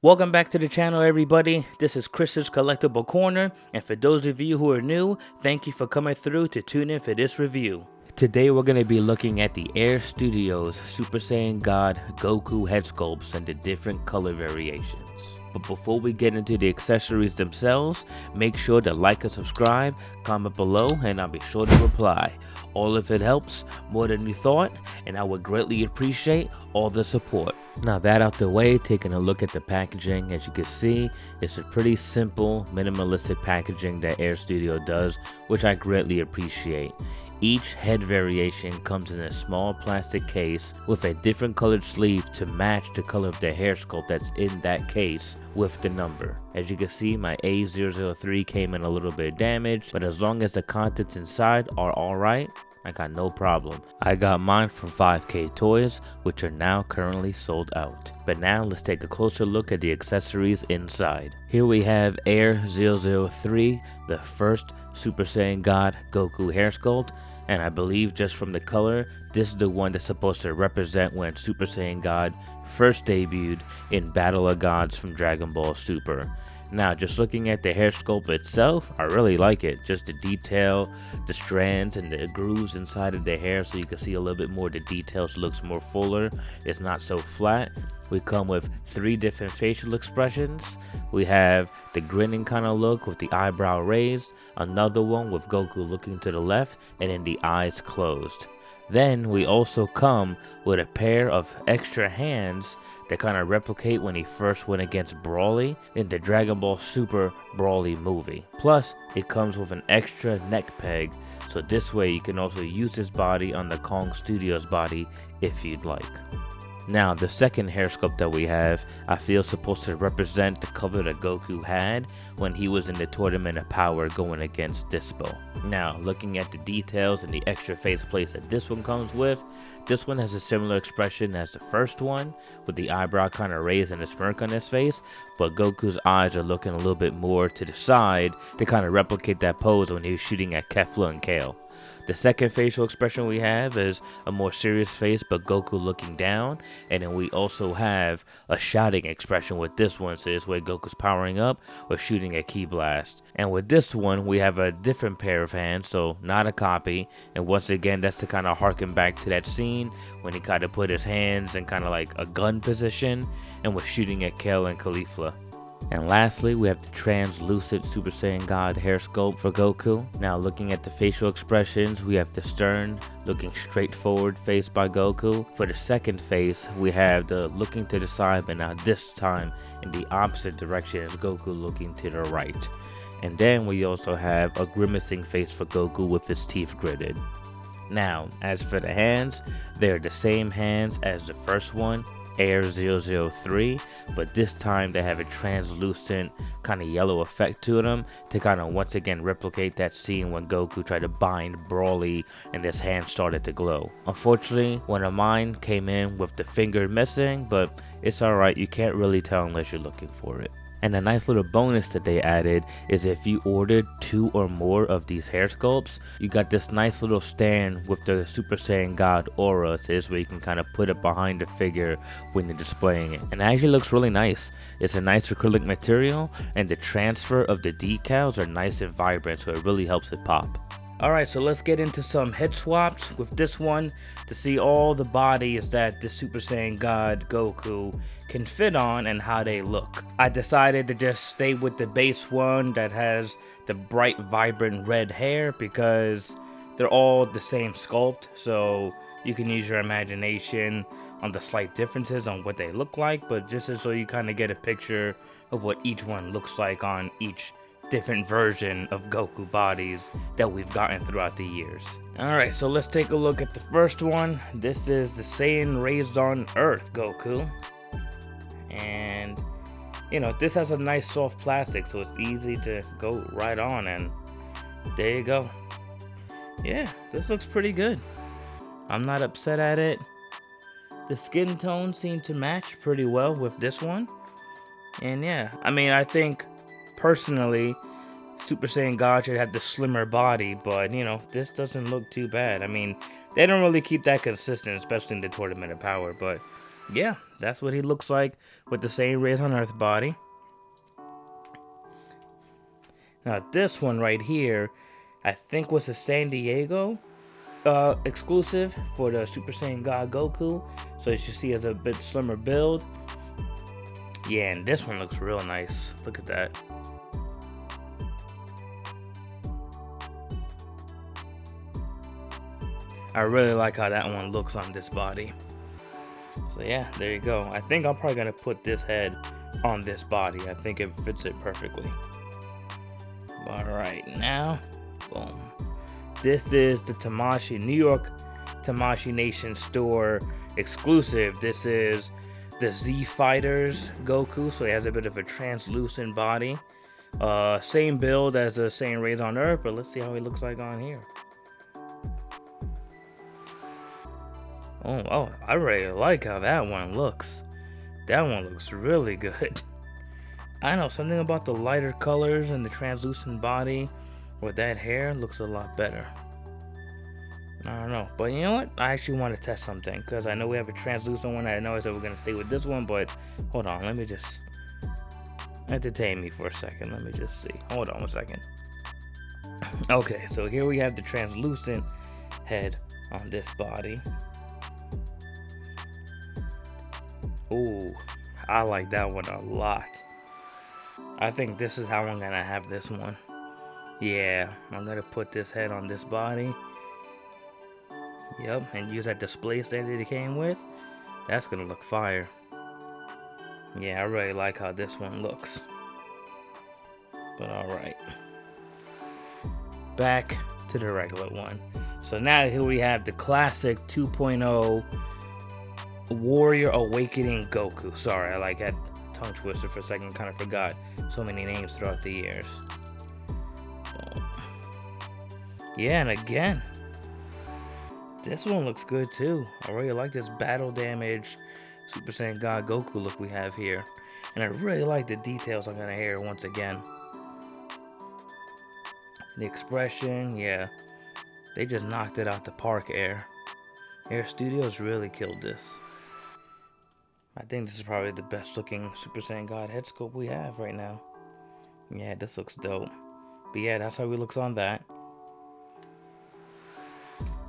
Welcome back to the channel, everybody. This is Chris's Collectible Corner, and for those of you who are new, thank you for coming through to tune in for this review. Today we're going to be looking at the Air Studios Super Saiyan God Goku head sculpts and the different color variations. But before we get into the accessories themselves, make sure to like and subscribe, comment below, and I'll be sure to reply. All of it helps more than you thought, and I would greatly appreciate all the support. Now that out the way, taking a look at the packaging, as you can see, it's a pretty simple, minimalistic packaging that Air Studio does, which I greatly appreciate. Each head variation comes in a small plastic case with a different colored sleeve to match the color of the hair sculpt that's in that case with the number. As you can see, my A003 came in a little bit damaged, but as long as the contents inside are alright, I got no problem. I got mine from 5K Toys, which are now currently sold out. But now let's take a closer look at the accessories inside. Here we have Air 003, the first Super Saiyan God Goku hair sculpt, and I believe just from the color, this is the one that's supposed to represent when Super Saiyan God first debuted in Battle of Gods from Dragon Ball Super. Now, just looking at the hair sculpt itself, I really like it. Just the detail, the strands, and the grooves inside of the hair, so you can see a little bit more. The details looks more fuller. It's not so flat. We come with 3 different facial expressions. We have the grinning kind of look with the eyebrow raised, another one with Goku looking to the left, and then the eyes closed. Then we also come with a pair of extra hands that kind of replicate when he first went against Broly in the Dragon Ball Super Broly movie. Plus, it comes with an extra neck peg, so this way you can also use this body on the Kong Studios body if you'd like. Now, the second hair sculpt that we have, I feel supposed to represent the color that Goku had when he was in the Tournament of Power going against Dispo. Now, looking at the details and the extra face plates that this one comes with, this one has a similar expression as the first one, with the eyebrow kind of raised and a smirk on his face, but Goku's eyes are looking a little bit more to the side to kind of replicate that pose when he was shooting at Kefla and Kale. The second facial expression we have is a more serious face, but Goku looking down. And then we also have a shouting expression with this one, so this way Goku's powering up or shooting a ki blast. And with this one, we have a different pair of hands, so not a copy. And once again, that's to kind of harken back to that scene when he kind of put his hands in kind of like a gun position and was shooting at Kel and Caulifla. And lastly, we have the translucent Super Saiyan God hair sculpt for Goku. Now, looking at the facial expressions, we have the stern, looking straight forward face by Goku. For the second face, we have the looking to the side, but now this time in the opposite direction as Goku looking to the right. And then we also have a grimacing face for Goku with his teeth gritted. Now, as for the hands, they're the same hands as the first one, Air 003, but this time they have a translucent kind of yellow effect to them to kind of once again replicate that scene when Goku tried to bind Broly and his hand started to glow. Unfortunately, one of mine came in with the finger missing, but it's alright, you can't really tell unless you're looking for it. And a nice little bonus that they added is if you ordered 2 or more of these hair sculpts, you got this nice little stand with the Super Saiyan God aura, so this way you can kind of put it behind the figure when you're displaying it. And it actually looks really nice. It's a nice acrylic material, and the transfer of the decals are nice and vibrant, so it really helps it pop. Alright, so let's get into some head swaps with this one to see all the bodies that the Super Saiyan God Goku can fit on and how they look. I decided to just stay with the base one that has the bright, vibrant red hair because they're all the same sculpt, so you can use your imagination on the slight differences on what they look like, but just so you kind of get a picture of what each one looks like on each different version of Goku bodies that we've gotten throughout the years. Alright, so let's take a look at the first one. This is the Saiyan Raised on Earth Goku. And, you know, this has a nice soft plastic, so it's easy to go right on, and there you go. Yeah, this looks pretty good. I'm not upset at it. The skin tone seemed to match pretty well with this one. And yeah, I mean, I think personally, Super Saiyan God should have the slimmer body, but, you know, this doesn't look too bad. I mean, they don't really keep that consistent, especially in the Tournament of Power, but yeah, that's what he looks like with the same rays on Earth body. Now this one right here, I think was a San Diego exclusive for the Super Saiyan God Goku. So as you see, has a bit slimmer build. Yeah, and this one looks real nice. Look at that. I really like how that one looks on this body. So yeah, there you go. I think I'm probably gonna put this head on this body. I think it fits it perfectly. All right, now, boom. This is the Tamashii, New York Tamashii Nation store exclusive. This is the Z Fighters Goku, so he has a bit of a translucent body. Same build as the same rays on Earth, but let's see how he looks like on here. Oh, I really like how that one looks. That one looks really good. I know, something about the lighter colors and the translucent body with that hair looks a lot better. I don't know, but you know what? I actually want to test something because I know we have a translucent one. I know I said we're going to stay with this one, but hold on. Let me just entertain me for a second. Let me just see. Hold on 1 second. Okay, so here we have the translucent head on this body. Ooh, I like that one a lot. I think this is how I'm going to have this one. Yeah, I'm going to put this head on this body. Yep, and use that display stand that it came with. That's going to look fire. Yeah, I really like how this one looks. But alright. Back to the regular one. So now here we have the classic 2.0 Warrior Awakening Goku. Sorry, I had tongue twister for a second. Kind of forgot so many names throughout the years. Yeah, and again, this one looks good too. I really like this battle damage Super Saiyan God Goku look we have here. And I really like the details on the hair once again. The expression, yeah. They just knocked it out the park, Air Studios really killed this. I think this is probably the best looking Super Saiyan God head sculpt we have right now. Yeah, this looks dope. But yeah, that's how he looks on that.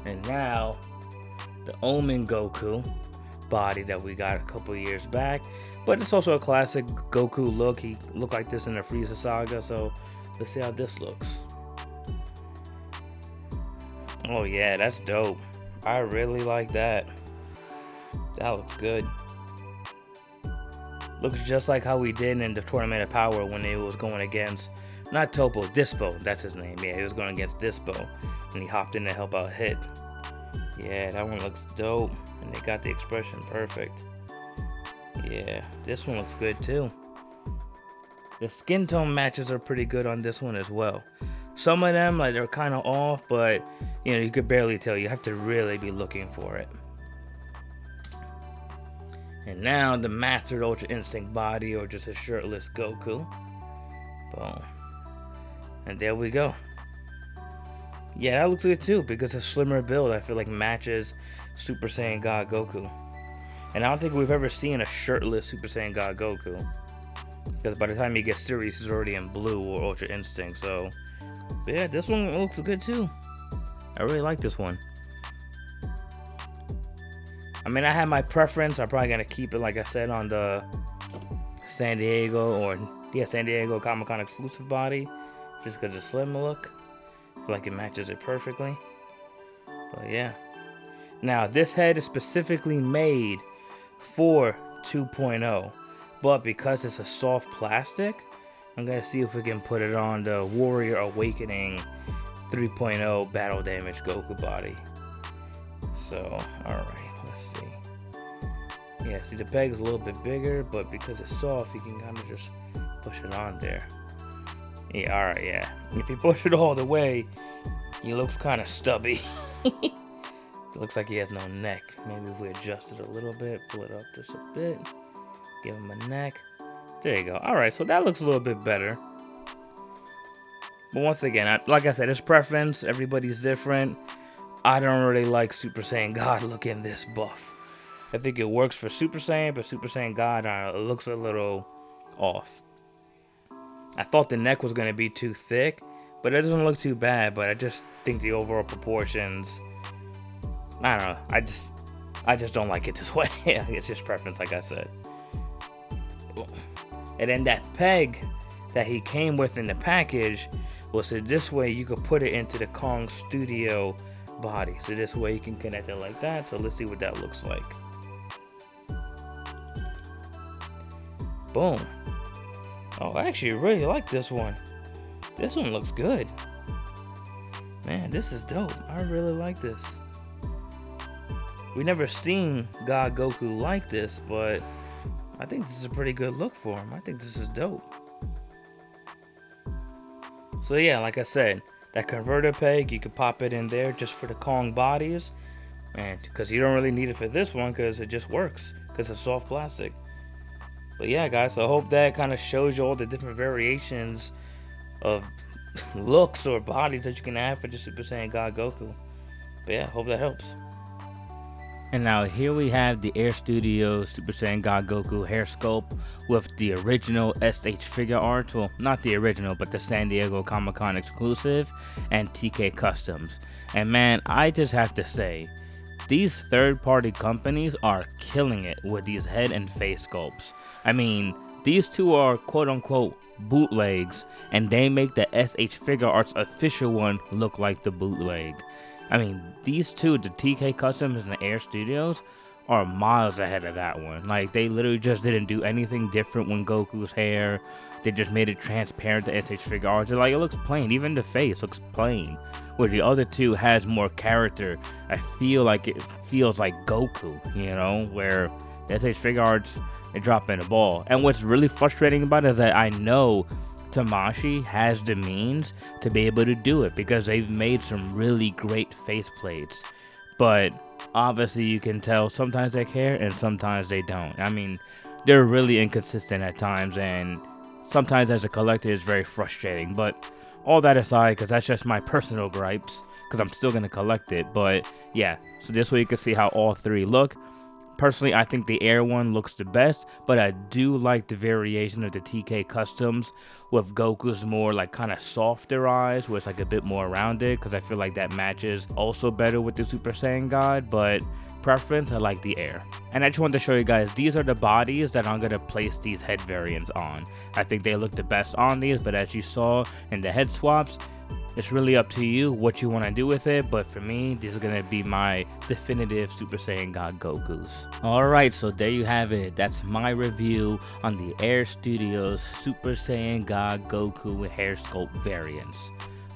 And now, the Omen Goku body that we got a couple years back. But it's also a classic Goku look. He looked like this in the Frieza saga, so let's see how this looks. Oh yeah, that's dope. I really like that. That looks good. Looks just like how we did in the Tournament of Power when it was going against, not Topo, Dispo, that's his name. Yeah, he was going against Dispo, and he hopped in to help out Hit. Yeah, that one looks dope, and they got the expression perfect. Yeah, this one looks good too. The skin tone matches are pretty good on this one as well. Some of them, they're kind of off, but you could barely tell. You have to really be looking for it. And now the Mastered Ultra Instinct body, or just a shirtless Goku. Boom. And there we go. Yeah, that looks good too, because a slimmer build I feel like matches Super Saiyan God Goku. And I don't think we've ever seen a shirtless Super Saiyan God Goku. Because by the time he gets serious, he's already in blue or Ultra Instinct. So, but yeah, this one looks good too. I really like this one. I mean, I have my preference. I'm probably going to keep it, like I said, on the San Diego San Diego Comic-Con exclusive body. Just because of the slim look. I feel like it matches it perfectly. But yeah. Now, this head is specifically made for 2.0. But because it's a soft plastic, I'm going to see if we can put it on the Warrior Awakening 3.0 Battle Damage Goku body. So, alright. Let's see. Yeah, see, the peg is a little bit bigger, but because it's soft, you can kind of just push it on there. Yeah, alright, yeah. If you push it all the way, he looks kind of stubby. It looks like he has no neck. Maybe if we adjust it a little bit, pull it up just a bit, give him a neck. There you go. Alright, so that looks a little bit better. But once again, like I said, it's preference. Everybody's different. I don't really like Super Saiyan God looking this buff. I think it works for Super Saiyan, but Super Saiyan God it looks a little off. I thought the neck was going to be too thick, but it doesn't look too bad. But I just think the overall proportions, I don't know. I just don't like it this way. It's just preference, like I said. And then that peg that he came with in the package was so this way you could put it into the Kong Studio body. So this way you can connect it like that. So let's see what that looks like. Boom. Oh, I actually really like this one. This one looks good. Man, this is dope. I really like this. We never seen God Goku like this, but I think this is a pretty good look for him. I think this is dope. So yeah, like I said, that converter peg, you could pop it in there just for the Kong bodies. And because you don't really need it for this one because it just works because it's soft plastic. But yeah, guys, so I hope that kind of shows you all the different variations of looks or bodies that you can have for the Super Saiyan God Goku. But yeah, hope that helps. And now here we have the Air Studios Super Saiyan God Goku hair sculpt with the original SH figure art. Well, not the original, but the San Diego Comic-Con exclusive and TK Customs. And man, I just have to say, these third-party companies are killing it with these head and face sculpts. I mean, these two are quote-unquote bootlegs, and they make the SH Figure Arts official one look like the bootleg. I mean, these two, the TK Customs and the Air Studios, are miles ahead of that one. Like, they literally just didn't do anything different with Goku's hair. They just made it transparent, the SH Figure Arts. Like, it looks plain. Even the face looks plain. Where the other two has more character. I feel like it feels like Goku, you know? Where the SH Figure Arts, they drop in the ball. And what's really frustrating about it is that I know Tamashii has the means to be able to do it because they've made some really great faceplates. But obviously you can tell sometimes they care and sometimes they don't. I mean, they're really inconsistent at times, and sometimes as a collector it's very frustrating. But all that aside, because that's just my personal gripes, because I'm still going to collect it. But yeah, so this way you can see how all three look. Personally, I think the Air one looks the best, but I do like the variation of the TK Customs with Goku's more like kind of softer eyes, where it's like a bit more rounded, because I feel like that matches also better with the Super Saiyan God, but preference, I like the Air. And I just wanted to show you guys, these are the bodies that I'm going to place these head variants on. I think they look the best on these, but as you saw in the head swaps, it's really up to you what you want to do with it, but for me, these are going to be my definitive Super Saiyan God Gokus. Alright, so there you have it. That's my review on the Air Studios Super Saiyan God Goku hair sculpt variants.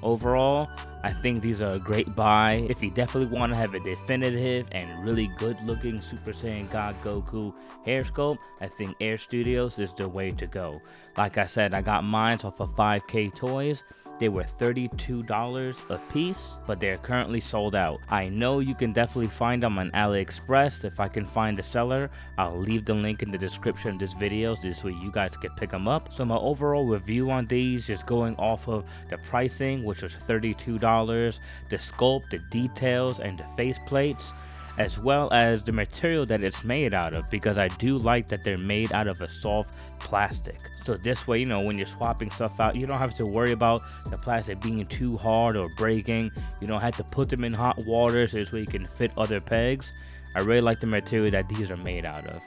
Overall, I think these are a great buy. If you definitely want to have a definitive and really good looking Super Saiyan God Goku hair sculpt, I think Air Studios is the way to go. Like I said, I got mine off of 5K Toys. They were $32 a piece, but they're currently sold out. I know you can definitely find them on AliExpress. If I can find the seller, I'll leave the link in the description of this video so this way you guys can pick them up. So my overall review on these, just going off of the pricing, which was $32, the sculpt, the details, and the face plates, as well as the material that it's made out of, because I do like that they're made out of a soft plastic. So this way, you know, when you're swapping stuff out, you don't have to worry about the plastic being too hard or breaking. You don't have to put them in hot water so this way you can fit other pegs. I really like the material that these are made out of.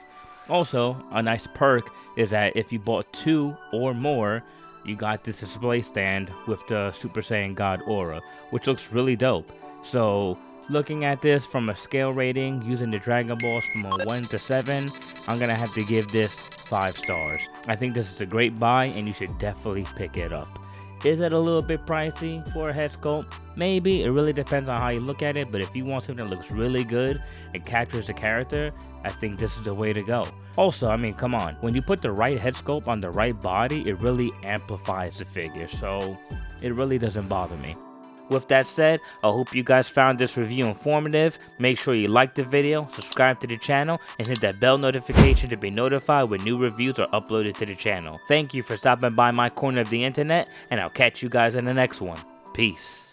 Also, a nice perk is that if you bought 2 or more, you got this display stand with the Super Saiyan God aura, which looks really dope. So looking at this from a scale rating, using the Dragon Balls from a 1 to 7, I'm going to have to give this 5 stars. I think this is a great buy and you should definitely pick it up. Is it a little bit pricey for a head sculpt? Maybe. It really depends on how you look at it, but if you want something that looks really good and captures the character, I think this is the way to go. Also, I mean, come on. When you put the right head sculpt on the right body, it really amplifies the figure, so it really doesn't bother me. With that said, I hope you guys found this review informative. Make sure you like the video, subscribe to the channel, and hit that bell notification to be notified when new reviews are uploaded to the channel. Thank you for stopping by my corner of the internet, and I'll catch you guys in the next one. Peace.